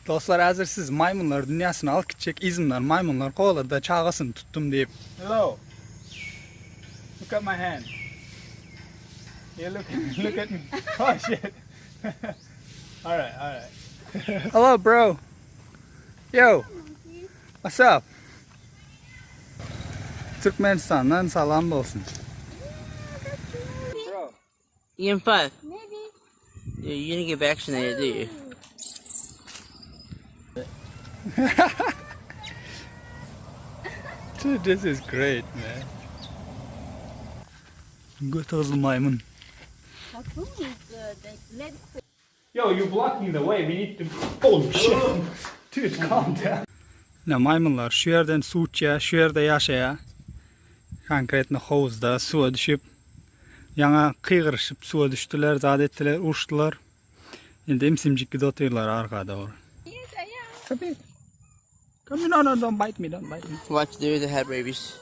Dostlar, hazır siz maymunlar dünyasını alıp gidecek izimler maymunlar kovaladı da çağasını tuttum deyip. Hello. Look at my hand. Yeah, look at me. Oh shit. Alright. Hello bro. Yo. What's up? Türkmenistan'dan salam olsun. Bro. Ian 5. Maybe. You didn't get vaccinated, do you? Dude, this is great, man. Good hızlı maymun. Harpoon is the leg. Yo, you're blocking the way. We need to. Oh shit. Dude, calm down. Ne maymunlar şu yerden su içe, şu yerde yaşaya. Konkretne havuzda suya düşüp yana kıygırışıp suya düştüler, zadettiler, uçtular. Şimdi imsimcik gibi oturuyorlar arkada doğru. Yes, I am. Come here. Come here. No, don't bite me, don't bite me. What to do? They had rabies.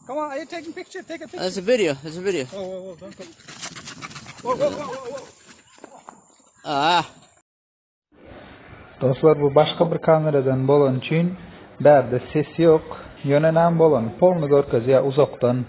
Come on, are you taking picture? Take a picture. That's a video. That's a video. Whoa, don't come. Whoa. Ah. Dostlar, bu başka bir kameradan bolan için berde ses yok. Yönelen bolan polnu görkez ya uzaktan